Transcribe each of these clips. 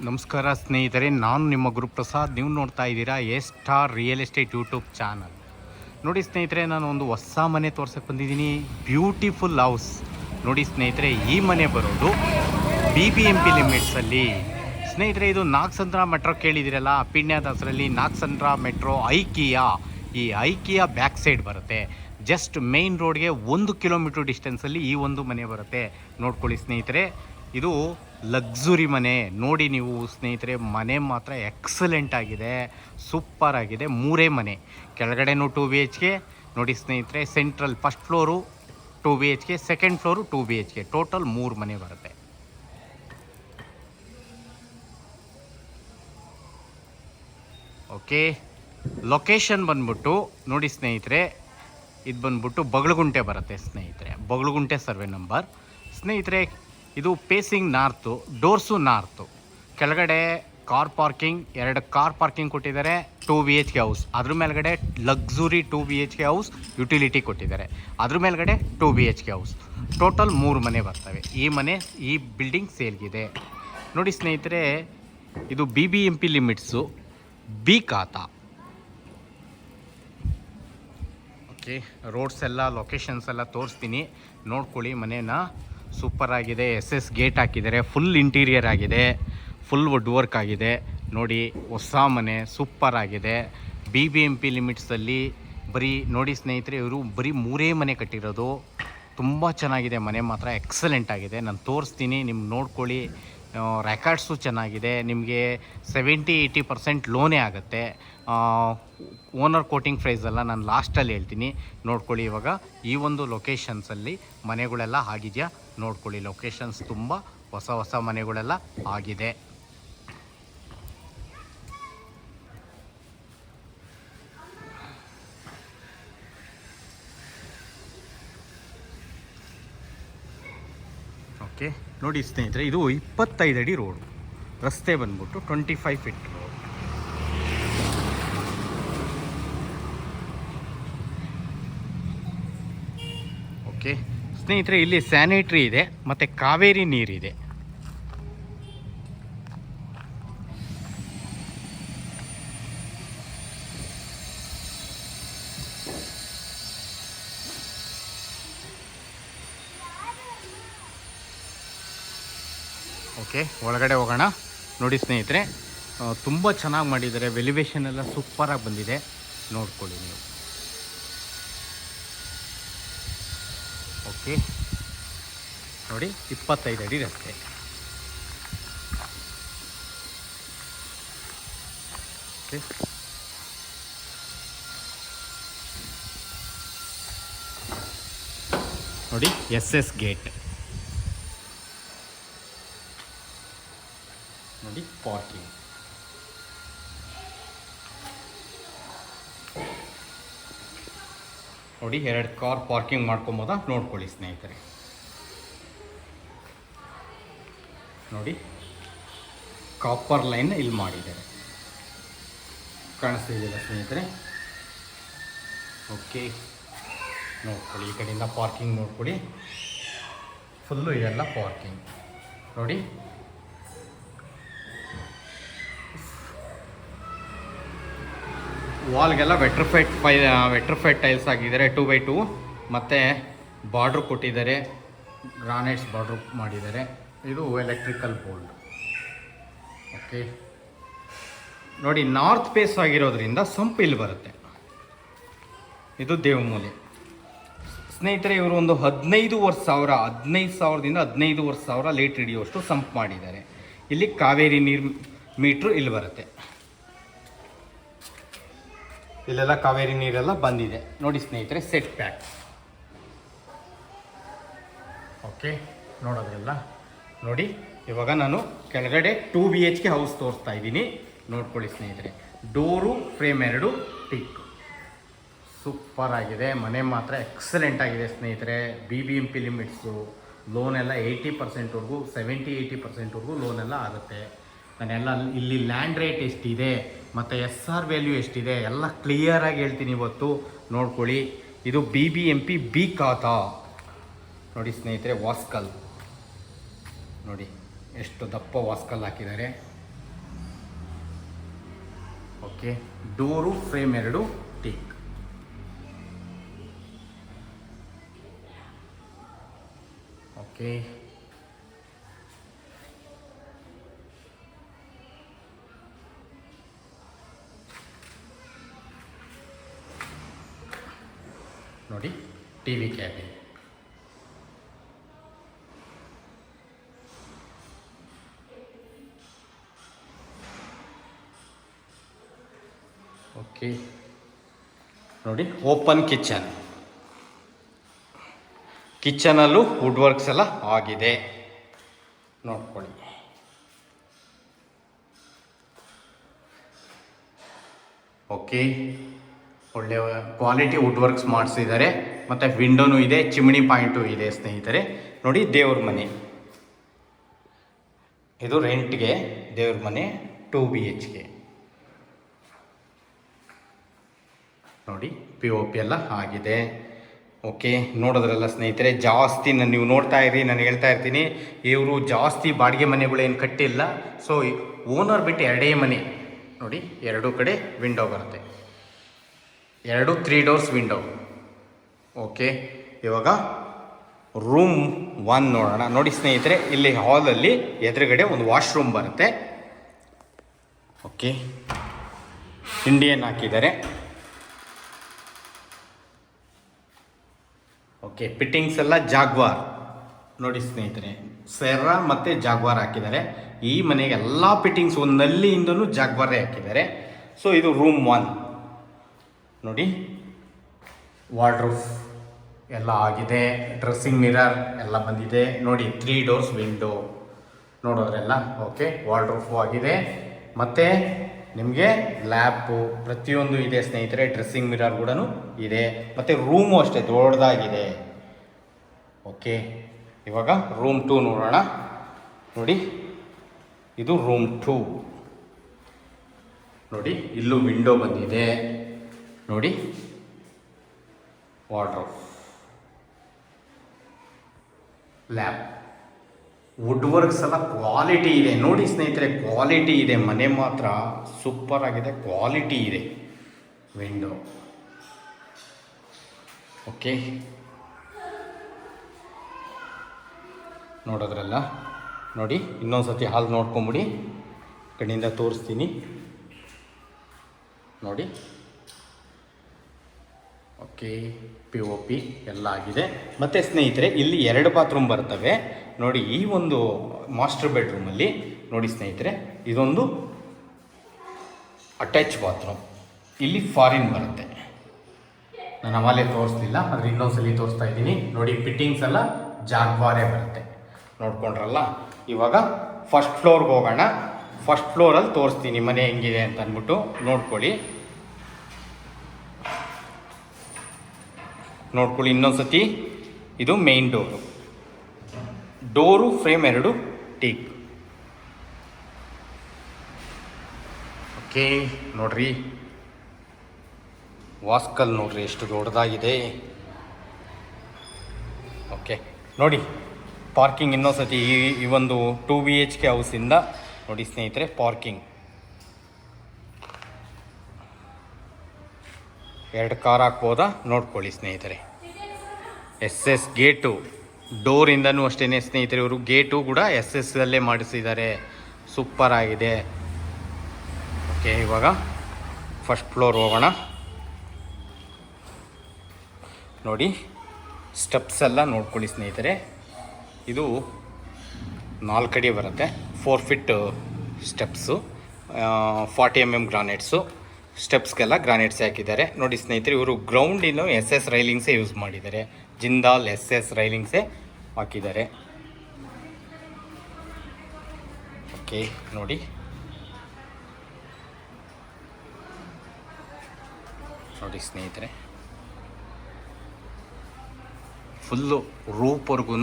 ನಮಸ್ಕಾರ ಸ್ನೇಹಿತರೆ, ನಾನು ನಿಮ್ಮ ಗುರುಪ್ರಸಾದ್. ನೀವು ನೋಡ್ತಾ ಇದ್ದೀರಾ star real estate YouTube channel. ನೋಡಿ ಸ್ನೇಹಿತರೆ, ನಾನು ಒಂದು ಹೊಸ ಮನೆ ತೋರ್ಸಕ್ಕೆ ಬಂದಿದ್ದೀನಿ. Beautiful house. ನೋಡಿ ಸ್ನೇಹಿತರೆ, ಈ ಮನೆ ಬರೋದು BBMP ಲಿಮಿಟ್ಸಲ್ಲಿ. ಸ್ನೇಹಿತರೆ, ಇದು ನಾಗಸಂದ್ರ ಮೆಟ್ರೋ ಕೇಳಿದಿರಲ್ಲ, ಪಿಣ್ಯದಾಸರಲ್ಲಿ ನಾಗಸಂದ್ರ ಮೆಟ್ರೋ ಐಕಿಯಾ. ಈ ಐಕಿಯಾ ಬ್ಯಾಕ್ ಸೈಡ್ ಬರುತ್ತೆ. ಜಸ್ಟ್ ಮೇನ್ ರೋಡ್ಗೆ 1 ಕಿಲೋಮೀಟರ್ ಡಿಸ್ಟೆನ್ಸಲ್ಲಿ ಈ ಒಂದು ಮನೆ ಬರುತ್ತೆ. ನೋಡ್ಕೊಳ್ಳಿ ಸ್ನೇಹಿತರೆ, ಇದು ಲಕ್ಸುರಿ ಮನೆ. ನೋಡಿ ನೀವು ಸ್ನೇಹಿತರೆ, ಮನೆ ಮಾತ್ರ ಎಕ್ಸಲೆಂಟ್ ಆಗಿದೆ, ಸೂಪರ್ ಆಗಿದೆ. 3 ಮನೆ, ಕೆಳಗಡೆನೂ 2 BHK. ನೋಡಿ ಸ್ನೇಹಿತರೆ, central first floor 2 BHK, second floor 2 BHK, total 3 ಮನೆ ಬರುತ್ತೆ. ಓಕೆ, ಲೊಕೇಶನ್ ಬಂದ್ಬಿಟ್ಟು ನೋಡಿ ಸ್ನೇಹಿತರೆ, ಇದು ಬಂದ್ಬಿಟ್ಟು ಬಗಲಗುಂಟೆ ಬರುತ್ತೆ ಸ್ನೇಹಿತರೆ. Bagalagunte survey number. ಸ್ನೇಹಿತರೆ, ಇದು ಪೇಸಿಂಗ್ ನಾರ್ತು, ಡೋರ್ಸು ನಾರ್ತು. ಕೆಳಗಡೆ ಕಾರ್ ಪಾರ್ಕಿಂಗ್, 2 ಕಾರ್ ಪಾರ್ಕಿಂಗ್ ಕೊಟ್ಟಿದ್ದಾರೆ. 2 BHK ಹೌಸ್. ಅದ್ರ ಮೇಲ್ಗಡೆ ಲಕ್ಸುರಿ 2 BHK ಹೌಸ್ ಯುಟಿಲಿಟಿ ಕೊಟ್ಟಿದ್ದಾರೆ. ಅದ್ರ ಮೇಲ್ಗಡೆ 2 BHK ಹೌಸ್. ಟೋಟಲ್ 3 ಮನೆ ಬರ್ತವೆ. ಈ ಬಿಲ್ಡಿಂಗ್ ಸೇಲ್ಗಿದೆ. ನೋಡಿ ಸ್ನೇಹಿತರೆ, ಇದು BBMP ಲಿಮಿಟ್ಸು, ಬಿ ಖಾತಾ. ಓಕೆ, ರೋಡ್ಸ್ ಎಲ್ಲ, ಲೊಕೇಶನ್ಸ್ ಎಲ್ಲ ತೋರಿಸ್ತೀನಿ, ನೋಡ್ಕೊಳ್ಳಿ. ಮನೇನ ಸೂಪರ್ ಆಗಿದೆ. SS ಗೇಟ್ ಹಾಕಿದ್ದಾರೆ. ಫುಲ್ ಇಂಟೀರಿಯರ್ ಆಗಿದೆ, ಫುಲ್ ವುಡ್ ವರ್ಕ್ ಆಗಿದೆ. ನೋಡಿ, ಹೊಸ ಮನೆ ಸೂಪರ್ ಆಗಿದೆ. BBMP ಲಿಮಿಟ್ಸಲ್ಲಿ ನೋಡಿ ಸ್ನೇಹಿತರೆ, ಇವರು ಬರೀ 3 ಮನೆ ಕಟ್ಟಿರೋದು. ತುಂಬ ಚೆನ್ನಾಗಿದೆ ಮನೆ ಮಾತ್ರ, ಎಕ್ಸಲೆಂಟ್ ಆಗಿದೆ. ನಾನು ತೋರಿಸ್ತೀನಿ, ನಿಮ್ಗೆ ನೋಡ್ಕೊಳ್ಳಿ. ರೆಕಾರ್ಡ್ಸು ಚೆನ್ನಾಗಿದೆ. ನಿಮಗೆ 70-80% ಲೋನೇ ಆಗುತ್ತೆ. ಓನರ್ ಕೋಟಿಂಗ್ ಪ್ರೈಸೆಲ್ಲ ನಾನು ಲಾಸ್ಟಲ್ಲಿ ಹೇಳ್ತೀನಿ, ನೋಡ್ಕೊಳ್ಳಿ. ಇವಾಗ ಈ ಒಂದು ಲೊಕೇಶನ್ಸಲ್ಲಿ ಮನೆಗಳೆಲ್ಲ ಆಗಿದೆಯಾ ನೋಡ್ಕೊಳ್ಳಿ. ಲೊಕೇಶನ್ಸ್ ತುಂಬ ಹೊಸ ಮನೆಗಳೆಲ್ಲ ಆಗಿದೆ. ಓಕೆ, ನೋಡಿ ಸ್ನೇಹಿತರೆ, ಇದು 25 ಅಡಿ ರೋಡು. ರಸ್ತೆ ಬಂದ್ಬಿಟ್ಟು 25 ಫೀಟ್ ರೋಡ್. ಓಕೆ ಸ್ನೇಹಿತರೆ, ಇಲ್ಲಿ ಸ್ಯಾನಿಟ್ರಿ ಇದೆ ಮತ್ತು ಕಾವೇರಿ ನೀರಿದೆ. ಓಕೆ, ಒಳಗಡೆ ಹೋಗೋಣ. ನೋಡಿ ಸ್ನೇಹಿತರೆ, ತುಂಬ ಚೆನ್ನಾಗಿ ಮಾಡಿದ್ದಾರೆ. ವೆಲಿವೇಶನ್ ಎಲ್ಲ ಸೂಪರಾಗಿ ಬಂದಿದೆ, ನೋಡ್ಕೊಳ್ಳಿ ನೀವು. ಓಕೆ, ನೋಡಿ 25 ಅಡಿ ರಸ್ತೆ. ಓಕೆ, ನೋಡಿ SS ಗೇಟ್. ನೋಡಿ ಪಾರ್ಕಿಂಗ್. ನೋಡಿ 2 ಕಾರ್ ಪಾರ್ಕಿಂಗ್ ಮಾಡ್ಕೊಬೋದಾ ನೋಡ್ಕೊಳ್ಳಿ ಸ್ನೇಹಿತರೆ. ನೋಡಿ, ಕಾಪರ್ ಲೈನ್ ಇಲ್ಲಿ ಮಾಡಿದ್ದಾರೆ, ಕಾಣಿಸ್ತಿದೆಯಲ್ಲ ಸ್ನೇಹಿತರೆ. ಓಕೆ, ನೋಡ್ಕೊಳ್ಳಿ. ಈ ಕಡೆಯಿಂದ ಪಾರ್ಕಿಂಗ್ ನೋಡ್ಕೊಳ್ಳಿ, ಫುಲ್ಲು ಇದೆಲ್ಲ ಪಾರ್ಕಿಂಗ್. ನೋಡಿ, ವಾಲ್ಗೆಲ್ಲ ವೆಟ್ರಿಫೈಡ್ ಟೈಲ್ಸ್ ಹಾಕಿದ್ದಾರೆ. 2x2 ಮತ್ತು ಬಾರ್ಡ್ರ್ ಕೊಟ್ಟಿದ್ದಾರೆ, ಗ್ರಾನೈಟ್ಸ್ ಬಾರ್ಡ್ರ್ ಮಾಡಿದ್ದಾರೆ. ಇದು ಎಲೆಕ್ಟ್ರಿಕಲ್ ಬೋಲ್ಡ್. ಓಕೆ, ನೋಡಿ, ನಾರ್ತ್ ಫೇಸ್ ಆಗಿರೋದ್ರಿಂದ ಸಂಪ್ ಇಲ್ಲಿ ಬರುತ್ತೆ. ಇದು ದೇವಮೂಲೆ. ಸ್ನೇಹಿತರೆ, ಇವರು ಒಂದು 15,000ದಿಂದ 15,000 ಲೀಟ್ರ್ ಹಿಡಿಯುವಷ್ಟು ಸಂಪ್ ಮಾಡಿದ್ದಾರೆ. ಇಲ್ಲಿ ಕಾವೇರಿ ನೀರು ಮೀಟ್ರು ಇಲ್ಲಿ ಬರುತ್ತೆ. ಇಲ್ಲೆಲ್ಲ ಕಾವೇರಿ ನೀರೆಲ್ಲ ಬಂದಿದೆ. ನೋಡಿ ಸ್ನೇಹಿತರೆ, ಸೆಟ್ ಬ್ಯಾಕ್. ಓಕೆ, ನೋಡೋದ್ರಲ್ಲ. ನೋಡಿ, ಇವಾಗ ನಾನು ಕೆಳಗಡೆ 2 BHK ಹೌಸ್ ತೋರಿಸ್ತಾ ಇದ್ದೀನಿ, ನೋಡ್ಕೊಳ್ಳಿ ಸ್ನೇಹಿತರೆ. Door frame 2 tick. ಸೂಪರ್ ಆಗಿದೆ ಮನೆ ಮಾತ್ರ, ಎಕ್ಸಲೆಂಟ್ ಆಗಿದೆ ಸ್ನೇಹಿತರೆ. BBMP limits. ಲೋನೆಲ್ಲ 80%ವರೆಗೂ, 70-80%ವರೆಗೂ ಲೋನೆಲ್ಲ ಆಗುತ್ತೆ. ನಾನೆಲ್ಲ ಇಲ್ಲಿ ಲ್ಯಾಂಡ್ ರೇಟ್ ಎಷ್ಟಿದೆ ಮತ್ತು SR ವ್ಯಾಲ್ಯೂ ಎಷ್ಟಿದೆ ಎಲ್ಲ ಕ್ಲಿಯರಾಗಿ ಹೇಳ್ತೀನಿ ಇವತ್ತು, ನೋಡ್ಕೊಳ್ಳಿ. ಇದು BBMP ಬಿ ಖಾತಾ. ನೋಡಿ ಸ್ನೇಹಿತರೆ, ವಾಸ್ಕಲ್ ನೋಡಿ ಎಷ್ಟು ದಪ್ಪ ವಾಸ್ಕಲ್ ಹಾಕಿದ್ದಾರೆ. Okay, door frame 2 teak. Okay, ನೋಡಿ ಟಿವಿ ಕ್ಯಾಬಿನ್. ಓಕೆ, ನೋಡಿ ಓಪನ್ ಕಿಚನ್. ಕಿಚನಲ್ಲೂ ವುಡ್ ವರ್ಕ್ಸ್ ಎಲ್ಲ ಆಗಿದೆ, ನೋಡ್ಕೊಳ್ಳಿ. ಓಕೆ, ಒಳ್ಳೆ ಕ್ವಾಲಿಟಿ ವುಡ್ ವರ್ಕ್ಸ್ ಮಾಡಿಸಿದ್ದಾರೆ. ಮತ್ತು ವಿಂಡೋನೂ ಇದೆ, ಚಿಮ್ನಿ ಪಾಯಿಂಟು ಇದೆ ಸ್ನೇಹಿತರೆ. ನೋಡಿ ದೇವ್ರ ಮನೆ, ಇದು ರೆಂಟ್ಗೆ ದೇವ್ರ ಮನೆ 2 BHK. ನೋಡಿ POP ಎಲ್ಲ ಆಗಿದೆ. ಓಕೆ, ನೋಡೋದ್ರಲ್ಲ ಸ್ನೇಹಿತರೆ, ಜಾಸ್ತಿ ನೀವು ನೋಡ್ತಾ ಇರಿ, ನಾನು ಹೇಳ್ತಾ ಇರ್ತೀನಿ, ಇವರು ಜಾಸ್ತಿ ಬಾಡಿಗೆ ಮನೆಗಳೇನು ಕಟ್ಟಿಲ್ಲ. ಸೊ ಓನರ್ ಬಿಟ್ಟು 2 ಮನೆ ನೋಡಿ, 2 ಕಡೆ ವಿಂಡೋ ಬರುತ್ತೆ, 2 3 ಡೋರ್ಸ್ ವಿಂಡೋ. ಓಕೆ, ಇವಾಗ ರೂಮ್ 1 ನೋಡೋಣ. ನೋಡಿ ಸ್ನೇಹಿತರೆ, ಇಲ್ಲಿ ಹಾಲಲ್ಲಿ ಎದುರುಗಡೆ ಒಂದು ವಾಶ್ರೂಮ್ ಬರುತ್ತೆ. ಓಕೆ, ಇಂಡಿಯನ್ ಹಾಕಿದ್ದಾರೆ. ಓಕೆ, ಫಿಟ್ಟಿಂಗ್ಸ್ ಎಲ್ಲ ಜಾಗ್ವಾರ್. ನೋಡಿ ಸ್ನೇಹಿತರೆ, ಸೆರ್ರಾ ಮತ್ತು ಜಾಗ್ವಾರ್ ಹಾಕಿದ್ದಾರೆ. ಈ ಮನೆಗೆ ಎಲ್ಲ ಫಿಟ್ಟಿಂಗ್ಸ್ ಒಂದು ನಲ್ಲಿಯಿಂದಲೂ ಜಾಗ್ವಾರೇ ಹಾಕಿದ್ದಾರೆ. ಸೊ ಇದು ರೂಮ್ 1 ನೋಡಿ, ವಾರ್ಡ್ರೋಬ್ ಎಲ್ಲ ಆಗಿದೆ, ಡ್ರೆಸ್ಸಿಂಗ್ ಮಿರರ್ ಎಲ್ಲ ಬಂದಿದೆ. ನೋಡಿ 3 ಡೋರ್ಸ್ ವಿಂಡೋ ನೋಡೋದ್ರೆಲ್ಲ. ಓಕೆ, ವಾರ್ಡ್ರೋಬ್ ಆಗಿದೆ, ಮತ್ತು ನಿಮಗೆ ಲ್ಯಾಪು ಪ್ರತಿಯೊಂದು ಇದೆ ಸ್ನೇಹಿತರೆ. ಡ್ರೆಸ್ಸಿಂಗ್ ಮಿರರ್ ಕೂಡ ಇದೆ, ಮತ್ತು ರೂಮು ಅಷ್ಟೇ ದೊಡ್ಡದಾಗಿದೆ. ಓಕೆ, ಇವಾಗ ರೂಮ್ 2 ನೋಡೋಣ. ನೋಡಿ ಇದು ರೂಮ್ 2. ನೋಡಿ ಇಲ್ಲೂ ವಿಂಡೋ ಬಂದಿದೆ. ನೋಡಿ ವಾರ್ಡ್ರೋಬ್, ಲ್ಯಾಬ್, ವುಡ್ ವರ್ಕ್ಸ್ ಎಲ್ಲ ಕ್ವಾಲಿಟಿ ಇದೆ. ನೋಡಿ ಸ್ನೇಹಿತರೆ, ಕ್ವಾಲಿಟಿ ಇದೆ, ಮನೆ ಮಾತ್ರ ಸೂಪರ್ ಆಗಿದೆ, ಕ್ವಾಲಿಟಿ ಇದೆ ವಿಂಡೋ. ಓಕೆ, ನೋಡೋದ್ರಲ್ಲ. ನೋಡಿ ಇನ್ನೊಂದು ಸತಿ ಹಾಲ್ ನೋಡ್ಕೊಂಬಿಡಿ, ಕಡೆಯಿಂದ ತೋರಿಸ್ತೀನಿ. ನೋಡಿ ಓಕೆ, POP ಎಲ್ಲ ಆಗಿದೆ. ಮತ್ತು ಸ್ನೇಹಿತರೆ, ಇಲ್ಲಿ 2 ಬಾತ್ರೂಮ್ ಬರ್ತವೆ. ನೋಡಿ ಈ ಒಂದು ಮಾಸ್ಟರ್ ಬೆಡ್ರೂಮಲ್ಲಿ ನೋಡಿ ಸ್ನೇಹಿತರೆ, ಇದೊಂದು ಅಟ್ಯಾಚ್ ಬಾತ್ರೂಮ್. ಇಲ್ಲಿ ಫಾರಿನ್ ಬರುತ್ತೆ, ನಾನು ಅವಾಗಲೇ ತೋರಿಸ್ಲಿಲ್ಲ, ಆದರೆ ಇನ್ನೊಂದ್ಸಲಿ ತೋರಿಸ್ತಾ ಇದ್ದೀನಿ. ನೋಡಿ ಫಿಟ್ಟಿಂಗ್ಸ್ ಎಲ್ಲ ಜಾಗ್ವಾರೇ ಬರುತ್ತೆ, ನೋಡ್ಕೊಂಡ್ರಲ್ಲ. ಇವಾಗ ಫಸ್ಟ್ ಫ್ಲೋರ್ಗೆ ಹೋಗೋಣ. ಫಸ್ಟ್ ಫ್ಲೋರಲ್ಲಿ ತೋರಿಸ್ತೀನಿ ಮನೆ ಹೆಂಗಿದೆ ಅಂತ ಅಂದ್ಬಿಟ್ಟು ನೋಡ್ಕೊಳ್ಳಿ. ಇನ್ನೊಂದು ಸತಿ. ಇದು main door, door frame 2 teak. Okay, ನೋಡ್ರಿ ವಾಸ್ಕಲ್ ನೋಡ್ರಿ ಎಷ್ಟು ದೊಡ್ಡದಾಗಿದೆ. ಓಕೆ, ನೋಡಿ ಪಾರ್ಕಿಂಗ್ ಇನ್ನೊಂದು ಸತಿ. ಈ ಒಂದು 2 BHK ಹೌಸಿಂದ ನೋಡಿ ಸ್ನೇಹಿತರೆ, ಪಾರ್ಕಿಂಗ್ 2 ಕಾರ್ ಹಾಕ್ಬೋದಾ ನೋಡ್ಕೊಳ್ಳಿ ಸ್ನೇಹಿತರೆ. SS ಗೇಟು, ಡೋರಿಂದನೂ ಅಷ್ಟೇ ಸ್ನೇಹಿತರೆ, ಇವರು ಗೇಟು ಕೂಡ SS ಅಲ್ಲೇ ಮಾಡಿಸಿದ್ದಾರೆ, ಸೂಪರ್ ಆಗಿದೆ. ಓಕೆ, ಇವಾಗ ಫಸ್ಟ್ ಫ್ಲೋರ್ ಹೋಗೋಣ. ನೋಡಿ ಸ್ಟೆಪ್ಸ್ ಎಲ್ಲ ನೋಡ್ಕೊಳ್ಳಿ ಸ್ನೇಹಿತರೆ. ಇದು 4 ಅಡಿ ಬರುತ್ತೆ, 4 ಫೀಟ್ ಸ್ಟೆಪ್ಸು, 40 mm ಗ್ರಾನೈಟ್ಸು. ಸ್ಟೆಪ್ಸ್ಗೆಲ್ಲ ಗ್ರಾನೈಟ್ಸ್ ಹಾಕಿದ್ದಾರೆ. ನೋಡಿ ಸ್ನೇಹಿತರೆ, ಇವರು ಗ್ರೌಂಡಿನ SS ರೈಲಿಂಗ್ಸೇ ಯೂಸ್ ಮಾಡಿದ್ದಾರೆ, ಜಿಂದಾಲ್ SS ರೈಲಿಂಗ್ಸೇ ಹಾಕಿದ್ದಾರೆ. ಓಕೆ, ನೋಡಿ ಸ್ನೇಹಿತರೆ, ಫುಲ್ಲು ರೂಪ್ವರೆಗೂ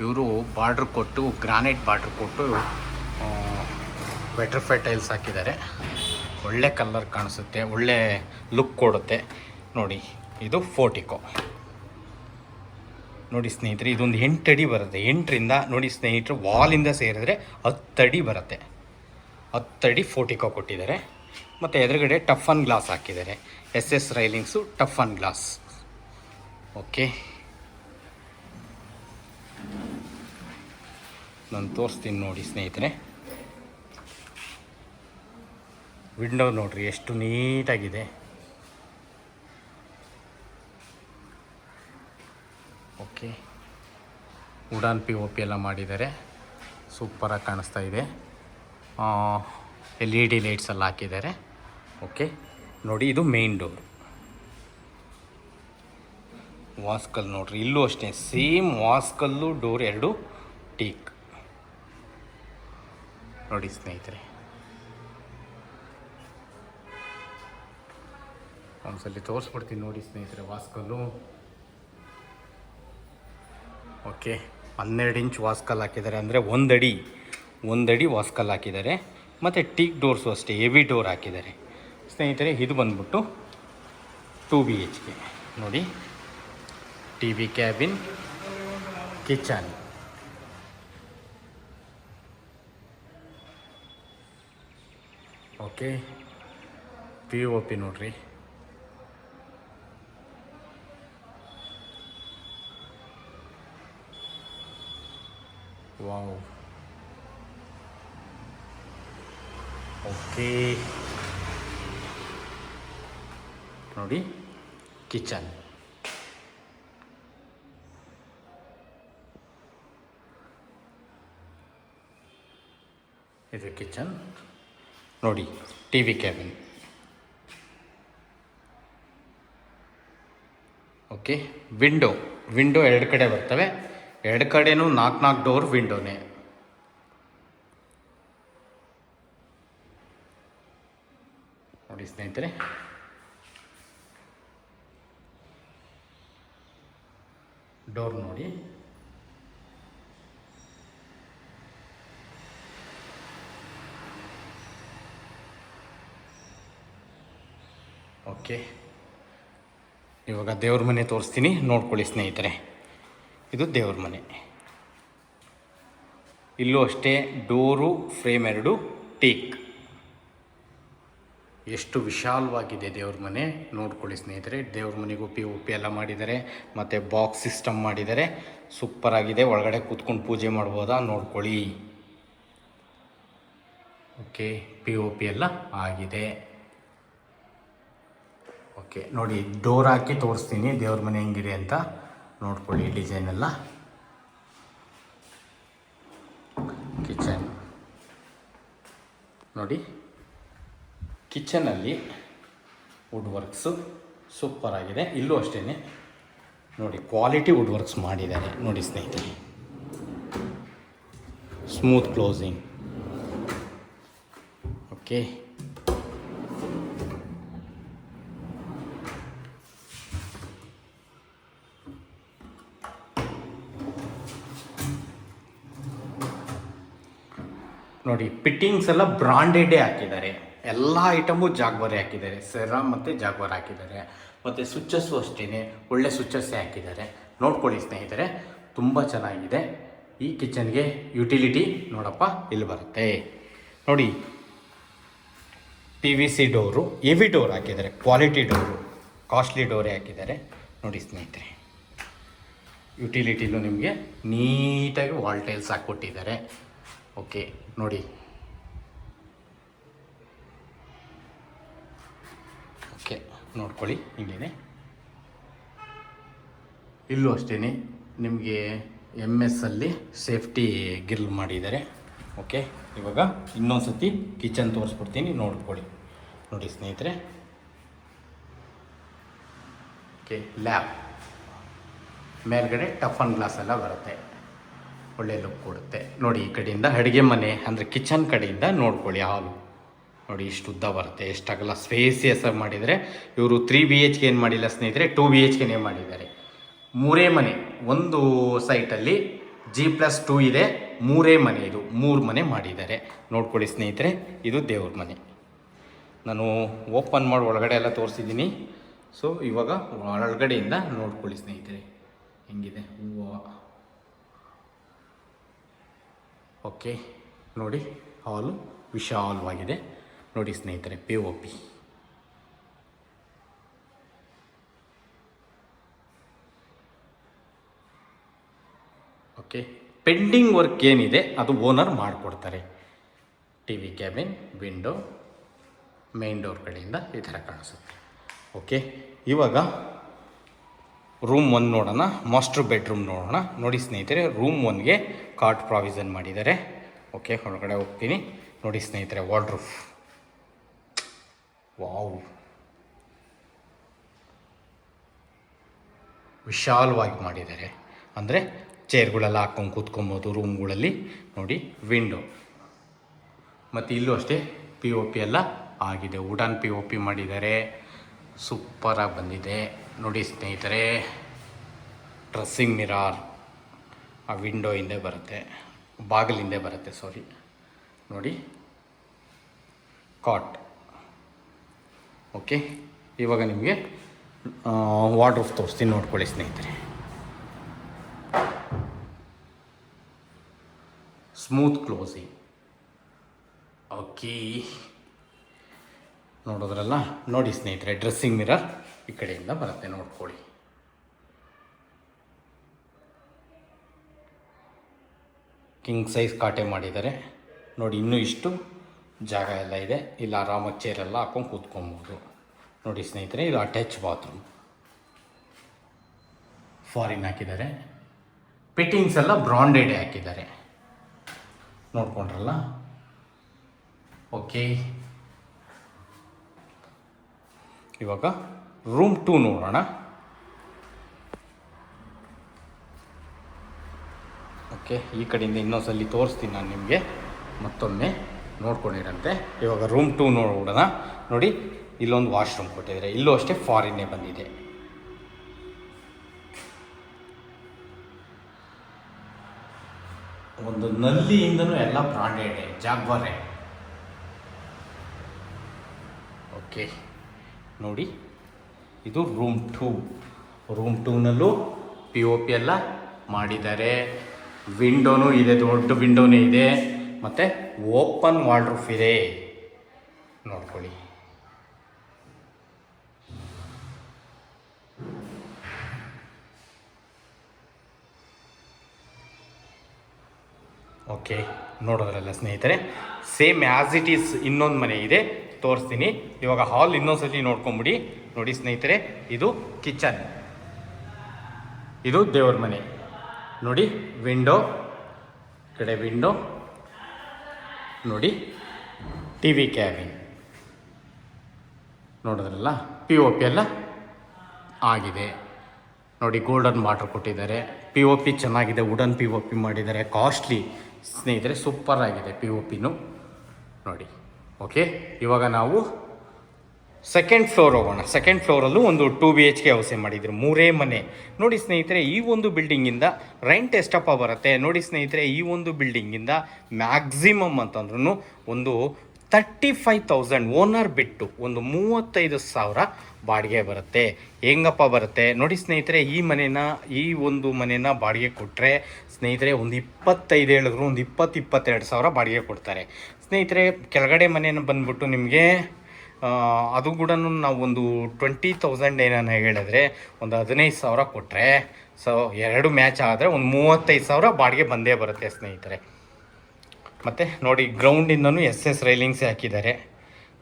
ಇವರು ಬಾರ್ಡ್ರ್ ಕೊಟ್ಟು, ಗ್ರಾನೈಟ್ ಬಾರ್ಡ್ರ್ ಕೊಟ್ಟು ವೆಟ್ರಿಫೈ ಟೈಲ್ಸ್ ಹಾಕಿದ್ದಾರೆ. ಒಳ್ಳೆ ಕಲರ್ ಕಾಣಿಸುತ್ತೆ, ಒಳ್ಳೆ ಲುಕ್ ಕೊಡುತ್ತೆ. ನೋಡಿ ಇದು ಫೋರ್ಟಿಕೋ. ನೋಡಿ ಸ್ನೇಹಿತರೆ, ಇದೊಂದು 8 ಅಡಿ ಬರುತ್ತೆ. 8ರಿಂದ ನೋಡಿ ಸ್ನೇಹಿತರೆ, ವಾಲಿಂದ ಸೇರಿದ್ರೆ 10 ಅಡಿ ಬರುತ್ತೆ. 10 ಅಡಿ ಫೋರ್ಟಿಕೋ ಕೊಟ್ಟಿದ್ದಾರೆ. ಮತ್ತು ಎದುರುಗಡೆ ಟಫ್ ಆನ್ ಗ್ಲಾಸ್ ಹಾಕಿದ್ದಾರೆ. SS railings tough on glass. Okay, ನಾನು ತೋರಿಸ್ತೀನಿ ನೋಡಿ ಸ್ನೇಹಿತರೆ. ವಿಂಡೋ ನೋಡ್ರಿ ಎಷ್ಟು ನೀಟಾಗಿದೆ. ಓಕೆ, ವುಡನ್ POP ಎಲ್ಲ ಮಾಡಿದ್ದಾರೆ, ಸೂಪರಾಗಿ ಕಾಣಿಸ್ತಾ ಇದೆ. LED ಲೈಟ್ಸ್ ಎಲ್ಲ ಹಾಕಿದ್ದಾರೆ. ಓಕೆ ನೋಡಿ, ಇದು ಮೇನ್ ಡೋರ್. ವಾಸ್ಕಲ್ ನೋಡ್ರಿ, ಇಲ್ಲೂ ಅಷ್ಟೇ ಸೇಮ್ ವಾಸ್ಕಲ್ಲು ಡೋರ್ ಎರಡು ಟೀಕ್ ನೋಡಿ ಸ್ನೇಹಿತರೆ. ಒಂದ್ಸಲಿ ತೋರಿಸ್ಬಿಡ್ತೀನಿ ನೋಡಿ ಸ್ನೇಹಿತರೆ ವಾಸ್ಕಲ್ಲು. ಓಕೆ, 12 ಇಂಚ್ ವಾಸ್ಕಲ್ ಹಾಕಿದ್ದಾರೆ, ಅಂದರೆ ಒಂದಡಿ ವಾಸ್ಕಲ್ ಹಾಕಿದ್ದಾರೆ. ಮತ್ತು ಟೀಕ್ ಡೋರ್ಸು ಅಷ್ಟೇ ಹೆವಿ ಡೋರ್ ಹಾಕಿದ್ದಾರೆ ಸ್ನೇಹಿತರೆ. ಇದು ಬಂದ್ಬಿಟ್ಟು 2 BHK ನೋಡಿ. TV cabin, kitchen. Okay, POP ನೋಡ್ರಿ. ವಾವ್. ಓಕೆ ನೋಡಿ, ಕಿಚನ್. ಇದು ಕಿಚನ್ ನೋಡಿ. TV cabin. ಓಕೆ, ವಿಂಡೋ ಎರಡು ಕಡೆ ಬರ್ತವೆ. ಎರಡು ಕಡೆನೂ 4 ಡೋರ್ ವಿಂಡೋನೇ. ನೋಡಿ ಸ್ನೇಹಿತರೆ, ಡೋರ್ ನೋಡಿ. ಓಕೆ, ಇವಾಗ ದೇವ್ರ ಮನೆ ತೋರಿಸ್ತೀನಿ, ನೋಡ್ಕೊಳ್ಳಿ ಸ್ನೇಹಿತರೆ. ಇದು ದೇವ್ರ ಮನೆ. ಇಲ್ಲೂ ಅಷ್ಟೇ ಡೋರು ಫ್ರೇಮ್ ಎರಡು ಟೀಕ್. ಎಷ್ಟು ವಿಶಾಲವಾಗಿದೆ ದೇವ್ರ ಮನೆ ನೋಡ್ಕೊಳ್ಳಿ ಸ್ನೇಹಿತರೆ. ದೇವ್ರ ಮನೆಗೂ POP ಎಲ್ಲ ಮಾಡಿದ್ದಾರೆ, ಮತ್ತು ಬಾಕ್ಸ್ ಸಿಸ್ಟಮ್ ಮಾಡಿದ್ದಾರೆ. ಸೂಪರಾಗಿದೆ. ಒಳಗಡೆ ಕೂತ್ಕೊಂಡು ಪೂಜೆ ಮಾಡ್ಬೋದಾ ನೋಡ್ಕೊಳ್ಳಿ. ಓಕೆ, POP ಎಲ್ಲ ಆಗಿದೆ. ಓಕೆ ನೋಡಿ, ಡೋರ್ ಹಾಕಿ ತೋರಿಸ್ತೀನಿ ದೇವ್ರ ಮನೆ ಹೆಂಗಿದೆ ಅಂತ ನೋಡ್ಕೊಳ್ಳಿ. ಡಿಸೈನ್ ಎಲ್ಲ. ಕಿಚನ್ ನೋಡಿ. ಕಿಚನಲ್ಲಿ ವುಡ್ ವರ್ಕ್ಸು ಸೂಪರಾಗಿದೆ. ಇಲ್ಲೂ ಅಷ್ಟೇ ನೋಡಿ, ಕ್ವಾಲಿಟಿ ವುಡ್ ವರ್ಕ್ಸ್ ಮಾಡಿದ್ದಾರೆ ನೋಡಿ ಸ್ನೇಹಿತರೆ. Smooth closing. ಓಕೆ, ನೋಡಿ ಫಿಟ್ಟಿಂಗ್ಸ್ ಎಲ್ಲ ಬ್ರಾಂಡೆಡೇ ಹಾಕಿದ್ದಾರೆ. ಎಲ್ಲ ಐಟಮು ಜಾಗ್ವಾರೆ ಹಾಕಿದ್ದಾರೆ. ಸೆರಾ ಮತ್ತು ಜಾಗ್ವಾರ್ ಹಾಕಿದ್ದಾರೆ. ಮತ್ತು ಸ್ವಿಚ್ಚಸ್ಸು ಅಷ್ಟೇ ಒಳ್ಳೆ ಸ್ವಿಚ್ಚಸ್ಸೇ ಹಾಕಿದ್ದಾರೆ. ನೋಡ್ಕೊಳ್ಳಿ ಸ್ನೇಹಿತರೆ, ತುಂಬ ಚೆನ್ನಾಗಿದೆ. ಈ ಕಿಚನ್ಗೆ ಯುಟಿಲಿಟಿ ನೋಡಪ್ಪ ಇಲ್ಲಿ ಬರುತ್ತೆ ನೋಡಿ. PVC ಡೋರು, ಹೆವಿ ಡೋರ್ ಹಾಕಿದ್ದಾರೆ, ಕ್ವಾಲಿಟಿ ಡೋರು, ಕಾಸ್ಟ್ಲಿ ಡೋರೇ ಹಾಕಿದ್ದಾರೆ ನೋಡಿ ಸ್ನೇಹಿತರೆ. ಯುಟಿಲಿಟಿಲೂ ನಿಮಗೆ ನೀಟಾಗಿ ವಾಲ್ ಟೈಲ್ಸ್ ಹಾಕ್ಕೊಟ್ಟಿದ್ದಾರೆ. ಓಕೆ ನೋಡಿ. ಓಕೆ ನೋಡ್ಕೊಳ್ಳಿ ಹಿಂಗೇನೆ. ಇಲ್ಲೂ ಅಷ್ಟೇ ನಿಮಗೆ MS ಅಲ್ಲಿ ಸೇಫ್ಟಿ ಗ್ರಿಲ್ ಮಾಡಿದ್ದಾರೆ. ಓಕೆ, ಇವಾಗ ಇನ್ನೊಂದು ಸತಿ ಕಿಚನ್ ತೋರಿಸ್ಬಿಡ್ತೀನಿ, ನೋಡ್ಕೊಳ್ಳಿ ನೋಡಿ ಸ್ನೇಹಿತರೆ. ಓಕೆ, ಲ್ಯಾಬ್ ಮೇಲ್ಗಡೆ ಟಫ್ ಆನ್ ಗ್ಲಾಸ್ ಎಲ್ಲ ಬರುತ್ತೆ, ಒಳ್ಳೆ ಲುಕ್ ಕೊಡುತ್ತೆ ನೋಡಿ. ಈ ಕಡೆಯಿಂದ ಅಡುಗೆ ಮನೆ ಅಂದರೆ ಕಿಚನ್ ಕಡೆಯಿಂದ ನೋಡ್ಕೊಳ್ಳಿ. ಹಾಲು ನೋಡಿ ಇಷ್ಟು ಉದ್ದ ಬರುತ್ತೆ, ಎಷ್ಟಾಗಲ್ಲ ಸ್ಪೇಸಿಯಸ್ ಆಗಿ ಮಾಡಿದರೆ. ಇವರು 3 BHK ಏನು ಮಾಡಿಲ್ಲ ಸ್ನೇಹಿತರೆ, 2 BHKನೇ ಮಾಡಿದ್ದಾರೆ. 3 ಮನೆ ಒಂದು ಸೈಟಲ್ಲಿ, G+2 ಇದೆ. 3 ಮನೆ, ಇದು 3 ಮನೆ ಮಾಡಿದ್ದಾರೆ ನೋಡ್ಕೊಳ್ಳಿ ಸ್ನೇಹಿತರೆ. ಇದು ದೇವ್ರ ಮನೆ. ನಾನು ಓಪನ್ ಮಾಡಿ ಒಳಗಡೆ ಎಲ್ಲ ತೋರಿಸಿದ್ದೀನಿ. ಸೊ ಇವಾಗ ಒಳಗಡೆಯಿಂದ ನೋಡ್ಕೊಳ್ಳಿ ಸ್ನೇಹಿತರೆ ಹೆಂಗಿದೆ ಹೂವು. ಓಕೆ ನೋಡಿ, ಹಾಲು ವಿಶಾಲವಾಗಿದೆ. ನೋಡಿ ಸ್ನೇಹಿತರೆ, P O P. Okay, pending work ಏನಿದೆ ಅದು ಓನರ್ ಮಾಡಿಕೊಡ್ತಾರೆ. T V cabin, window, main door ಕಡೆಯಿಂದ ಈ ಥರ ಕಾಣಿಸುತ್ತೆ. ಓಕೆ, ಇವಾಗ ರೂಮ್ 1 ನೋಡೋಣ, ಮಾಸ್ಟರ್ ಬೆಡ್ರೂಮ್ ನೋಡೋಣ. ನೋಡಿ ಸ್ನೇಹಿತರೆ, ರೂಮ್ 1ಗೆ ಕಾಟ್ ಪ್ರಾವಿಷನ್ ಮಾಡಿದ್ದಾರೆ. ಓಕೆ, ಹೊರಗಡೆ ಹೋಗ್ತೀನಿ. ನೋಡಿ ಸ್ನೇಹಿತರೆ, ವಾರ್ಡ್ರೋಬ್, ವಾವ್, ವಿಶಾಲವಾಗಿ ಮಾಡಿದ್ದಾರೆ. ಅಂದರೆ ಚೇರ್ಗಳೆಲ್ಲ ಹಾಕ್ಕೊಂಡು ಕೂತ್ಕೊಬೋದು ರೂಮ್ಗಳಲ್ಲಿ. ನೋಡಿ, ವಿಂಡೋ, ಮತ್ತು ಇಲ್ಲೂ ಅಷ್ಟೇ ಪಿ ಒ ಪಿ ಎಲ್ಲ ಆಗಿದೆ. ವುಡನ್ ಪಿ ಒ ಪಿ ಮಾಡಿದ್ದಾರೆ, ಸೂಪರಾಗಿ ಬಂದಿದೆ. ನೋಡಿ ಸ್ನೇಹಿತರೆ, ಡ್ರೆಸ್ಸಿಂಗ್ ಮಿರಾರ್ ಆ ವಿಂಡೋ ಹಿಂದೆ ಬರುತ್ತೆ, ಬಾಗಿಲಿಂದೆ ಬರುತ್ತೆ, ಸಾರಿ. ನೋಡಿ, ಕಾಟ್. ಓಕೆ, ಇವಾಗ ನಿಮಗೆ ವಾರ್ಡ್ರೋಬ್ ತೋರಿಸ್ತೀನಿ, ನೋಡ್ಕೊಳ್ಳಿ ಸ್ನೇಹಿತರೆ. Smooth closing. ಓಕೆ, ನೋಡೋದ್ರಲ್ಲ. ನೋಡಿ ಸ್ನೇಹಿತರೆ, ಡ್ರೆಸ್ಸಿಂಗ್ ಮಿರರ್ ಈ ಕಡೆಯಿಂದ ಬರುತ್ತೆ, ನೋಡ್ಕೊಳ್ಳಿ. ಕಿಂಗ್ ಸೈಜ್ ಕಾಟೆ ಮಾಡಿದ್ದಾರೆ. ನೋಡಿ, ಇನ್ನೂ ಇಷ್ಟು ಜಾಗ ಎಲ್ಲ ಇದೆ, ಇಲ್ಲ ಆರಾಮಾಗಿ ಚೇರೆಲ್ಲ ಹಾಕೊಂಡು ಕೂತ್ಕೊಬೋದು. ನೋಡಿ ಸ್ನೇಹಿತರೆ, ಇದು ಅಟ್ಯಾಚ್ ಬಾತ್ರೂಮ್, ಫಾರಿನ್ ಹಾಕಿದ್ದಾರೆ. ಫಿಟ್ಟಿಂಗ್ಸ್ ಎಲ್ಲ ಬ್ರಾಂಡೆಡ್ ಹಾಕಿದ್ದಾರೆ, ನೋಡ್ಕೊಂಡ್ರಲ್ಲ. ಓಕೆ, ಇವಾಗ ರೂಮ್ 2 ನೋಡೋಣ. ಓಕೆ, ಈ ಕಡೆಯಿಂದ ಇನ್ನೊಂದ್ಸಲಿ ತೋರಿಸ್ತೀನಿ ನಾನು ನಿಮಗೆ, ಮತ್ತೊಮ್ಮೆ ನೋಡ್ಕೊಂಡಿರಂತೆ. ಇವಾಗ ರೂಮ್ 2 ನೋಡೋಣ. ನೋಡಿ, ಇಲ್ಲೊಂದು ವಾಶ್ರೂಮ್ ಕೊಟ್ಟಿದ್ದಾರೆ, ಇಲ್ಲೂ ಅಷ್ಟೇ ಫಾರಿನ್ನೇ ಬಂದಿದೆ. ಒಂದು ನಲ್ಲಿಯಿಂದನೂ ಎಲ್ಲ ಬ್ರಾಂಡೆಡ್, ಜಾಗ್ವಾರೆ. ಓಕೆ, ನೋಡಿ, ಇದು ರೂಮ್ 2. ರೂಮ್ 2ನಲ್ಲೂ ಪಿ ಒ ಪಿ ಎಲ್ಲ ಮಾಡಿದ್ದಾರೆ. ವಿಂಡೋನೂ ಇದೆ, ದೊಡ್ಡ ವಿಂಡೋನೇ ಇದೆ, ಮತ್ತು ಓಪನ್ ವಾರ್ಡ್ರೋಬ್ ಇದೆ, ನೋಡ್ಕೊಳ್ಳಿ. ಓಕೆ, ನೋಡೋದ್ರಲ್ಲ ಸ್ನೇಹಿತರೆ, ಸೇಮ್ ಆ್ಯಸ್ ಇಟ್ ಈಸ್ ಇನ್ನೊಂದು ಮನೆ ಇದೆ, ತೋರಿಸ್ತೀನಿ. ಇವಾಗ ಹಾಲ್ ಇನ್ನೊಂದ್ಸತಿ ನೋಡ್ಕೊಂಬಿಡಿ. ನೋಡಿ ಸ್ನೇಹಿತರೆ, ಇದು ಕಿಚನ್, ಇದು ದೇವ್ರ ಮನೆ. ನೋಡಿ, ವಿಂಡೋ, ಕಡೆ ವಿಂಡೋ, ನೋಡಿ ಟಿ ವಿ ಕ್ಯಾಬಿನ್, ನೋಡೋದ್ರಲ್ಲ. ಪಿ ಒ ಪಿ ಎಲ್ಲ ಆಗಿದೆ. ನೋಡಿ, ಗೋಲ್ಡನ್ ವಾಟರ್ ಕೊಟ್ಟಿದ್ದಾರೆ. ಪಿ ಒ ಪಿ ಚೆನ್ನಾಗಿದೆ, ವುಡನ್ ಪಿ ಒ ಪಿ ಮಾಡಿದ್ದಾರೆ, ಕಾಸ್ಟ್ಲಿ ಸ್ನೇಹಿತರೆ, ಸೂಪರ್ ಆಗಿದೆ ಪಿ ಒ ಪಿನೂ ನೋಡಿ. ಓಕೆ, ಇವಾಗ ನಾವು ಸೆಕೆಂಡ್ ಫ್ಲೋರ್ ಹೋಗೋಣ. ಸೆಕೆಂಡ್ ಫ್ಲೋರಲ್ಲೂ ಒಂದು 2 BHK ಹೌಸೇ ಮಾಡಿದ್ರು, 3 ಮನೆ. ನೋಡಿ ಸ್ನೇಹಿತರೆ, ಈ ಒಂದು ಬಿಲ್ಡಿಂಗಿಂದ ರೆಂಟ್ ಎಷ್ಟಪ್ಪ ಬರುತ್ತೆ ನೋಡಿ ಸ್ನೇಹಿತರೆ. ಈ ಒಂದು ಬಿಲ್ಡಿಂಗಿಂದ ಮ್ಯಾಕ್ಸಿಮಮ್ ಅಂತಂದ್ರೂ ಒಂದು 35,000 ಓನರ್ ಬಿಟ್ಟು ಒಂದು 35,000 ಬಾಡಿಗೆ ಬರುತ್ತೆ. ಹೆಂಗಪ್ಪ ಬರುತ್ತೆ ನೋಡಿ ಸ್ನೇಹಿತರೆ, ಈ ಒಂದು ಮನೇನ ಬಾಡಿಗೆ ಕೊಟ್ಟರೆ ಸ್ನೇಹಿತರೆ, ಒಂದು 25 ಹೇಳಿದ್ರು ಒಂದು 22 ಸಾವಿರ ಬಾಡಿಗೆ ಕೊಡ್ತಾರೆ ಸ್ನೇಹಿತರೆ. ಕೆಳಗಡೆ ಮನೇನ ಬಂದ್ಬಿಟ್ಟು ನಿಮಗೆ ಅದು ಕೂಡ ನಾವು ಒಂದು 20,000 ಏನಾನ ಹೇಳಿದ್ರೆ ಒಂದು 15,000 ಕೊಟ್ಟರೆ, ಸೊ 2 ಮ್ಯಾಚ್ ಆದರೆ ಒಂದು 35,000 ಬಾಡಿಗೆ ಬಂದೇ ಬರುತ್ತೆ ಸ್ನೇಹಿತರೆ. ಮತ್ತು ನೋಡಿ, ಗ್ರೌಂಡಿಂದನೂ SS ರೈಲಿಂಗ್ಸೇ ಹಾಕಿದ್ದಾರೆ.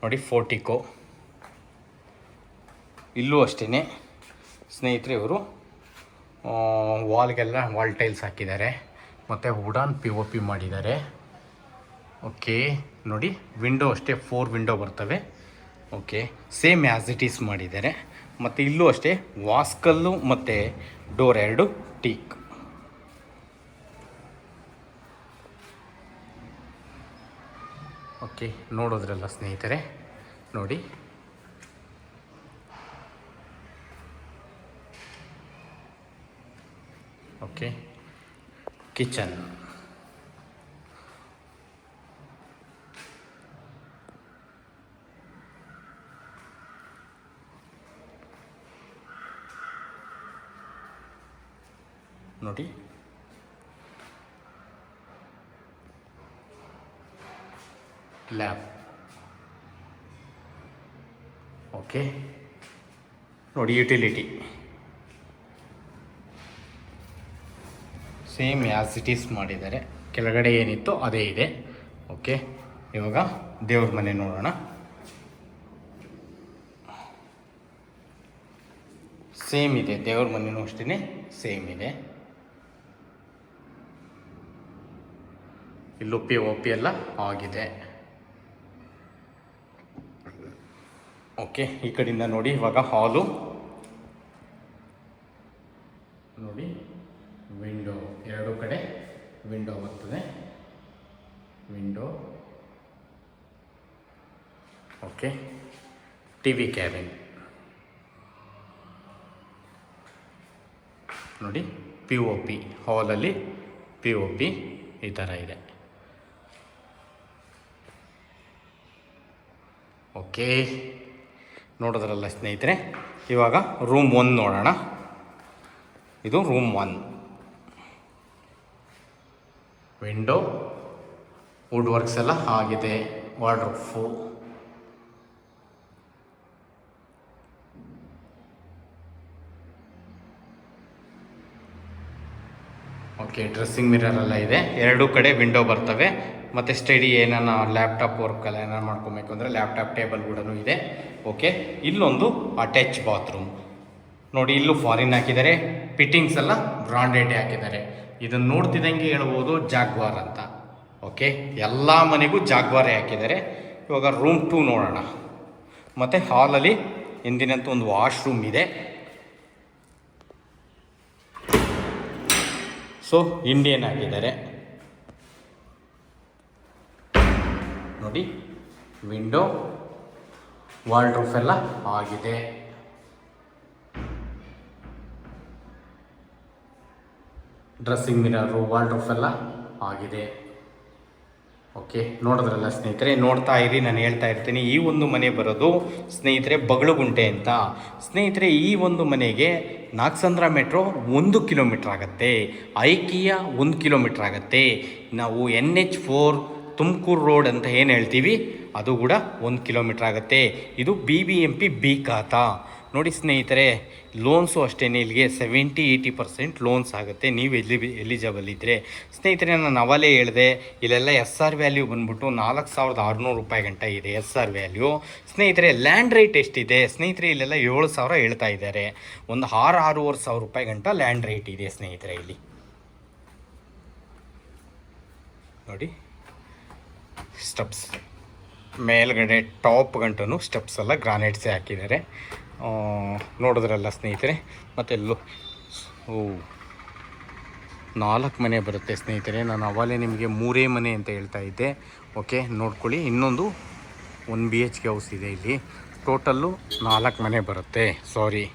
ನೋಡಿ, ಫೋರ್ಟಿಕೋ, ಇಲ್ಲೂ ಅಷ್ಟೇ ಸ್ನೇಹಿತರೆ, ಇವರು ವಾಲ್ಗೆಲ್ಲ ವಾಲ್ ಟೈಲ್ಸ್ ಹಾಕಿದ್ದಾರೆ, ಮತ್ತು ವುಡನ್ ಪಿ ಒ ಪಿ ಮಾಡಿದ್ದಾರೆ. ಓಕೆ, ನೋಡಿ, ವಿಂಡೋ ಅಷ್ಟೇ 4 ವಿಂಡೋ ಬರ್ತವೆ. Okay, same as it is ಮಾಡಿದ್ದಾರೆ. ಮತ್ತು ಇಲ್ಲೂ ಅಷ್ಟೇ ವಾಸ್ಕಲ್ಲು ಮತ್ತು ಡೋರ್ 2 ಟೀಕ್. ಓಕೆ, ನೋಡೋದ್ರಲ್ಲ ಸ್ನೇಹಿತರೆ, ನೋಡಿ. ಓಕೆ, ಕಿಚನ್, ನೋಡಿ, ಲ್ಯಾಬ್, ಓಕೆ ನೋಡಿ, utility same as it is ಮಾಡಿದ್ದಾರೆ. ಕೆಳಗಡೆ ಏನಿತ್ತು ಅದೇ ಇದೆ. ಓಕೆ, ಇವಾಗ ದೇವ್ರ ಮನೆ ನೋಡೋಣ. ಸೇಮ್ ಇದೆ, ದೇವ್ರ ಮನೆಯೂ ಅಷ್ಟೇ ಸೇಮ್ ಇದೆ. ಇಲ್ಲೂ POP ಎಲ್ಲ ಆಗಿದೆ. ಓಕೆ, ಈ ಕಡೆಯಿಂದ ನೋಡಿ, ಇವಾಗ ಹಾಲು ನೋಡಿ, ವಿಂಡೋ ಎರಡು ಕಡೆ ವಿಂಡೋ ಬರ್ತದೆ. ವಿಂಡೋ ಓಕೆ, TV ಕ್ಯಾಬಿನ್ ನೋಡಿ, POP ಹಾಲಲ್ಲಿ POP ಈ ಥರ ಇದೆ. ಓಕೆ, ನೋಡಿದ್ರಲ್ಲ ಸ್ನೇಹಿತರೆ. ಇವಾಗ ರೂಮ್ 1 ನೋಡೋಣ. ಇದು ರೂಮ್ 1. ವಿಂಡೋ ವುಡ್ ವರ್ಕ್ಸ್ ಎಲ್ಲ ಆಗಿದೆ. ವಾರ್ಡ್ರೋಬ್ ಓಕೆ, ಡ್ರೆಸ್ಸಿಂಗ್ ಮಿರರ್ ಎಲ್ಲ ಇದೆ. ಎರಡೂ ಕಡೆ ವಿಂಡೋ ಬರ್ತವೆ. ಮತ್ತು ಸ್ಟಡಿ ಏನಾನ ಲ್ಯಾಪ್ಟಾಪ್ ವರ್ಕೆಲ್ಲ ಏನಾರು ಮಾಡ್ಕೊಬೇಕು ಅಂದರೆ ಲ್ಯಾಪ್ಟಾಪ್ ಟೇಬಲ್ ಕೂಡ ಇದೆ. ಓಕೆ, ಇಲ್ಲೊಂದು ಅಟ್ಯಾಚ್ ಬಾತ್ರೂಮ್ ನೋಡಿ. ಇಲ್ಲೂ ಫಾರಿನ್ ಹಾಕಿದ್ದಾರೆ. ಫಿಟ್ಟಿಂಗ್ಸ್ ಎಲ್ಲ ಬ್ರಾಂಡೆಡ್ ಹಾಕಿದ್ದಾರೆ. ಇದನ್ನು ನೋಡ್ತಿದ್ದಂಗೆ ಹೇಳ್ಬೋದು ಜಾಗ್ವಾರ್ ಅಂತ. ಓಕೆ, ಎಲ್ಲ ಮನೆಗೂ ಜಾಗ್ವಾರೇ ಹಾಕಿದ್ದಾರೆ. ಇವಾಗ ರೂಮ್ 2 ನೋಡೋಣ. ಮತ್ತು ಹಾಲಲ್ಲಿ ಎಂದಿನಂತೂ ಒಂದು ವಾಶ್ರೂಮ್ ಇದೆ. ಸೊ ಇಂಡಿಯನ್ ಹಾಕಿದ್ದಾರೆ ನೋಡಿ. ವಿಂಡೋ ವಾರ್ಡ್ರೋಬ್ ಎಲ್ಲ ಆಗಿದೆ. ಡ್ರೆಸ್ಸಿಂಗ್ ಮಿರರು, ವಾರ್ಡ್ರೋಬ್ ಎಲ್ಲ ಆಗಿದೆ. ಓಕೆ, ನೋಡಿದ್ರಲ್ಲ ಸ್ನೇಹಿತರೆ. ನೋಡ್ತಾ ಇರಿ, ನಾನು ಹೇಳ್ತಾ ಇರ್ತೀನಿ. ಈ ಒಂದು ಮನೆ ಬರೋದು ಸ್ನೇಹಿತರೆ ಬಗಳಗುಂಟೆ ಅಂತ. ಸ್ನೇಹಿತರೆ, ಈ ಒಂದು ಮನೆಗೆ ನಾಗಸಂದ್ರ ಮೆಟ್ರೋ 1 ಕಿಲೋಮೀಟ್ರ್ ಆಗುತ್ತೆ. ಐಕಿಯಾ 1 ಕಿಲೋಮೀಟ್ರ್ ಆಗುತ್ತೆ. ನಾವು NH4 ತುಮಕೂರು ರೋಡ್ ಅಂತ ಏನು ಹೇಳ್ತೀವಿ ಅದು ಕೂಡ 1 ಕಿಲೋಮೀಟ್ರ್ ಆಗುತ್ತೆ. ಇದು BBMP B ಖಾತಾ ನೋಡಿ ಸ್ನೇಹಿತರೆ. ಲೋನ್ಸು ಅಷ್ಟೇ, ಇಲ್ಲಿಗೆ 70-80% ಲೋನ್ಸ್ ಆಗುತ್ತೆ ನೀವು ಎಲಿಜಿಬಲ್ ಇದ್ದರೆ. ಸ್ನೇಹಿತರೆ, ನಾನು ಅವಲೇ ಹೇಳಿದೆ, ಇಲ್ಲೆಲ್ಲ SR ವ್ಯಾಲ್ಯೂ ಬಂದ್ಬಿಟ್ಟು 4,600 ರೂಪಾಯಿ ಗಂಟ ಇದೆ SR ವ್ಯಾಲ್ಯೂ. ಸ್ನೇಹಿತರೆ, ಲ್ಯಾಂಡ್ ರೇಟ್ ಎಷ್ಟಿದೆ ಸ್ನೇಹಿತರೆ? ಇಲ್ಲೆಲ್ಲ 7,000 ಹೇಳ್ತಾ ಇದ್ದಾರೆ. ಒಂದು 6,500 ರೂಪಾಯಿ ಗಂಟ ಲ್ಯಾಂಡ್ ರೇಟ್ ಇದೆ ಸ್ನೇಹಿತರೆ. ಇಲ್ಲಿ ನೋಡಿ, ಸ್ಟೆಪ್ಸ್ ಮೇಲ್ಗಡೆ ಟಾಪ್ ಗಂಟನು ಸ್ಟೆಪ್ಸ್ ಎಲ್ಲ ಗ್ರಾನೈಟ್ಸೇ ಹಾಕಿದ್ದಾರೆ. ನೋಡಿದ್ರಲ್ಲ ಸ್ನೇಹಿತರೆ. ಮತ್ತು 4 ಮನೆ ಬರುತ್ತೆ ಸ್ನೇಹಿತರೆ. ನಾನು ಅವಾಗಲೇ ನಿಮಗೆ 3 ಮನೆ ಅಂತ ಹೇಳ್ತಾ ಇದ್ದೆ. ಓಕೆ, ನೋಡ್ಕೊಳ್ಳಿ. ಇನ್ನೊಂದು 1 BHK ಹೌಸ್ ಇದೆ ಇಲ್ಲಿ. ಟೋಟಲ್ಲು 4 ಮನೆ ಬರುತ್ತೆ. ಸಾರಿ,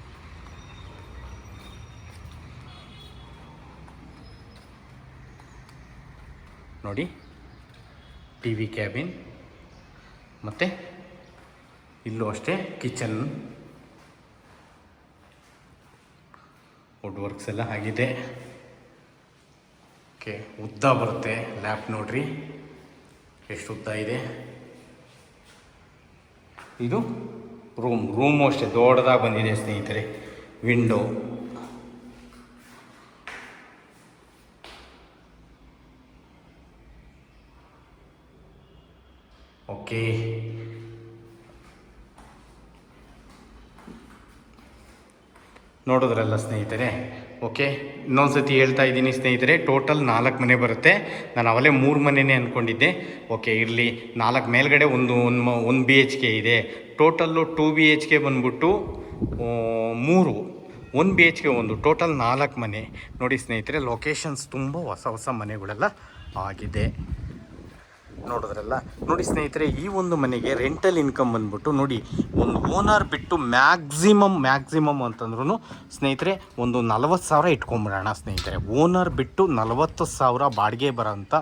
ನೋಡಿ, TV ಕ್ಯಾಬಿನ್ ಮತ್ತು ಇಲ್ಲೂ ಅಷ್ಟೇ ಕಿಚನ್, ವುಡ್ ವರ್ಕ್ಸ್ ಎಲ್ಲ ಆಗಿದೆ. ಓಕೆ, ಉದ್ದ ಬರುತ್ತೆ ಲ್ಯಾಪ್ ನೋಡ್ರಿ ಎಷ್ಟು ಉದ್ದ ಇದೆ. ಇದು ರೂಮು ಅಷ್ಟೇ ದೊಡ್ಡದಾಗಿ ಬಂದಿದೆ ಸ್ನೇಹಿತರೆ. ವಿಂಡೋ ಓಕೆ, ನೋಡಿದ್ರಲ್ಲ ಸ್ನೇಹಿತರೆ. ಓಕೆ, ಇನ್ನೊಂದು ಸತಿ ಹೇಳ್ತಾ ಇದ್ದೀನಿ ಸ್ನೇಹಿತರೆ. ಟೋಟಲ್ 4 ಮನೆ ಬರುತ್ತೆ. ನಾನು ಅವಲೇ 3 ಮನೆಯೇ ಅಂದ್ಕೊಂಡಿದ್ದೆ. ಓಕೆ, ಇರಲಿ. 4 ಮೇಲ್ಗಡೆ ಒಂದು 1 BHK ಇದೆ. ಟೋಟಲ್ಲು 2 BHK ಬಂದ್ಬಿಟ್ಟು 3, 1 BHK 1, ಟೋಟಲ್ 4 ಮನೆ ನೋಡಿ ಸ್ನೇಹಿತರೆ. ಲೊಕೇಶನ್ಸ್ ತುಂಬ ಹೊಸ ಮನೆಗಳೆಲ್ಲ ಆಗಿದೆ. ನೋಡಿದ್ರಲ್ಲ. ನೋಡಿ ಸ್ನೇಹಿತರೆ, ಈ ಒಂದು ಮನೆಗೆ ರೆಂಟಲ್ ಇನ್ಕಮ್ ಬಂದ್ಬಿಟ್ಟು ನೋಡಿ, ಒಂದು ಓನರ್ ಬಿಟ್ಟು ಮ್ಯಾಕ್ಸಿಮಮ್ ಅಂತಂದ್ರೂ ಸ್ನೇಹಿತರೆ ಒಂದು 40,000 ಇಟ್ಕೊಂಬಿಡೋಣ ಸ್ನೇಹಿತರೆ. ಓನರ್ ಬಿಟ್ಟು 40,000 ಬಾಡಿಗೆ ಬರೋಂಥ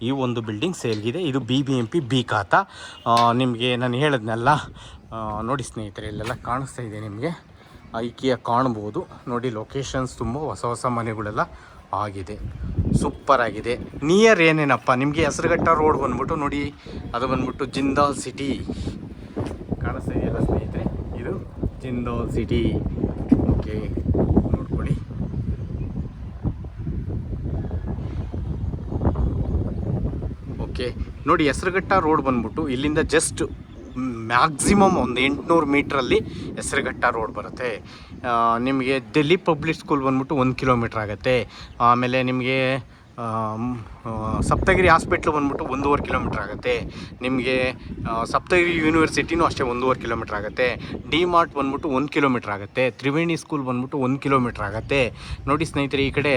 ಈ ಒಂದು ಬಿಲ್ಡಿಂಗ್ ಸೇಲ್ಗಿದೆ. ಇದು BBMP B ಖಾತಾ. ನಿಮಗೆ ನಾನು ಹೇಳಿದ್ನೆಲ್ಲ ನೋಡಿ ಸ್ನೇಹಿತರೆ. ಇಲ್ಲೆಲ್ಲ ಕಾಣಿಸ್ತಾ ಇದೆ ನಿಮಗೆ, ಐಕಿಯಾ ಕಾಣ್ಬೋದು ನೋಡಿ. ಲೊಕೇಶನ್ಸ್ ತುಂಬ ಹೊಸ ಮನೆಗಳೆಲ್ಲ ಆಗಿದೆ. ಸೂಪರ್ ಆಗಿದೆ. ನಿಯರ್ ಏನೇನಪ್ಪ ನಿಮಗೆ ಹೆಸರುಘಟ್ಟ ರೋಡ್ ಬಂದ್ಬಿಟ್ಟು ನೋಡಿ, ಅದು ಬಂದ್ಬಿಟ್ಟು ಜಿಂದಾಲ್ ಸಿಟಿ ಕಾಣಿಸ್ತಾ ಇದೆಯಲ್ಲ ಸ್ನೇಹಿತರೆ. ಇದು ಇದು ಜಿಂದಾಲ್ ಸಿಟಿ. ಓಕೆ, ನೋಡ್ಕೊಳ್ಳಿ. ಓಕೆ ನೋಡಿ, ಹೆಸರುಘಟ್ಟ ರೋಡ್ ಬಂದ್ಬಿಟ್ಟು ಇಲ್ಲಿಂದ ಜಸ್ಟ್ ಮ್ಯಾಕ್ಸಿಮಮ್ ಒಂದು 800 ಮೀಟ್ರಲ್ಲಿ ಹೆಸರುಘಟ್ಟ ರೋಡ್ ಬರುತ್ತೆ. ನಿಮಗೆ ಡೆಲ್ಲಿ ಪಬ್ಲಿಕ್ ಸ್ಕೂಲ್ ಬಂದ್ಬಿಟ್ಟು 1 ಕಿಲೋಮೀಟ್ರ್ ಆಗುತ್ತೆ. ಆಮೇಲೆ ನಿಮಗೆ ಸಪ್ತಗಿರಿ ಹಾಸ್ಪಿಟ್ಲು ಬಂದ್ಬಿಟ್ಟು 1.5 ಕಿಲೋಮೀಟ್ರ್ ಆಗುತ್ತೆ. ನಿಮಗೆ ಸಪ್ತಗಿರಿ ಯೂನಿವರ್ಸಿಟಿನೂ ಅಷ್ಟೇ 1.5 ಕಿಲೋಮೀಟ್ರ್ ಆಗುತ್ತೆ. ಡಿ ಮಾರ್ಟ್ ಬಂದ್ಬಿಟ್ಟು 1 ಕಿಲೋಮೀಟ್ರ್ ಆಗುತ್ತೆ. ತ್ರಿವೇಣಿ ಸ್ಕೂಲ್ ಬಂದ್ಬಿಟ್ಟು 1 ಕಿಲೋಮೀಟ್ರ್ ಆಗುತ್ತೆ. ನೋಡಿ ಸ್ನೇಹಿತರೆ, ಈ ಕಡೆ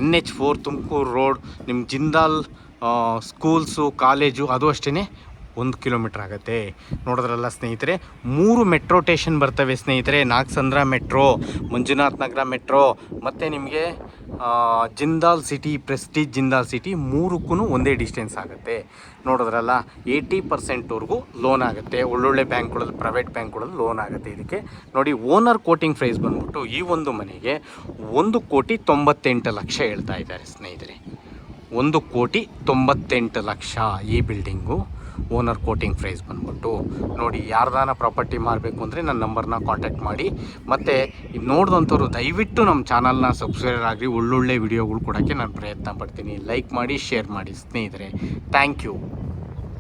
NH4 ತುಮಕೂರು ರೋಡ್, ನಿಮ್ಮ ಜಿಂದಾಲ್ ಸ್ಕೂಲ್ಸು ಕಾಲೇಜು ಅದು ಅಷ್ಟೇ 1 ಕಿಲೋಮೀಟ್ರ್ ಆಗುತ್ತೆ. ನೋಡಿದ್ರಲ್ಲ ಸ್ನೇಹಿತರೆ, 3 ಮೆಟ್ರೋ ಸ್ಟೇಷನ್ ಬರ್ತವೆ ಸ್ನೇಹಿತರೆ. ನಾಗಸಂದ್ರ ಮೆಟ್ರೋ, ಮಂಜುನಾಥ್ ನಗರ ಮೆಟ್ರೋ ಮತ್ತು ನಿಮಗೆ Jindal city, Prestige Jindal city, 3ಕ್ಕೂ ಒಂದೇ ಡಿಸ್ಟೆನ್ಸ್ ಆಗುತ್ತೆ. ನೋಡಿದ್ರಲ್ಲ, 80%ವರೆಗೂ ಲೋನ್ ಆಗುತ್ತೆ. ಒಳ್ಳೊಳ್ಳೆ ಬ್ಯಾಂಕ್ಗಳಲ್ಲಿ, ಪ್ರೈವೇಟ್ ಬ್ಯಾಂಕ್ಗಳಲ್ಲಿ ಲೋನ್ ಆಗುತ್ತೆ ಇದಕ್ಕೆ. ನೋಡಿ, ಓನರ್ ಕೋಟಿಂಗ್ ಪ್ರೈಸ್ ಬಂದ್ಬಿಟ್ಟು ಈ ಒಂದು ಮನೆಗೆ 1,98,00,000 ಹೇಳ್ತಾ ಇದ್ದಾರೆ ಸ್ನೇಹಿತರೆ. 1,98,00,000 ಈ ಬಿಲ್ಡಿಂಗು ಓನರ್ ಕೋಟಿಂಗ್ ಪ್ರೈಸ್ ಬಂದ್ಬಿಟ್ಟು. ನೋಡಿ, ಯಾರ್ದಾನ ಪ್ರಾಪರ್ಟಿ ಮಾರಬೇಕು ಅಂದರೆ ನನ್ನ ನಂಬರ್ನ ಕಾಂಟ್ಯಾಕ್ಟ್ ಮಾಡಿ. ಮತ್ತು ಇದು ನೋಡಿದಂಥವ್ರು ದಯವಿಟ್ಟು ನಮ್ಮ ಚಾನಲ್ನ ಸಬ್ಸ್ಕ್ರೈಬರ್ ಆಗಿ ಒಳ್ಳೊಳ್ಳೆ ವಿಡಿಯೋಗಳು ಕೊಡೋಕ್ಕೆ ನಾನು ಪ್ರಯತ್ನ ಪಡ್ತೀನಿ. ಲೈಕ್ ಮಾಡಿ, ಶೇರ್ ಮಾಡಿ ಸ್ನೇಹಿತರೆ. Thank you.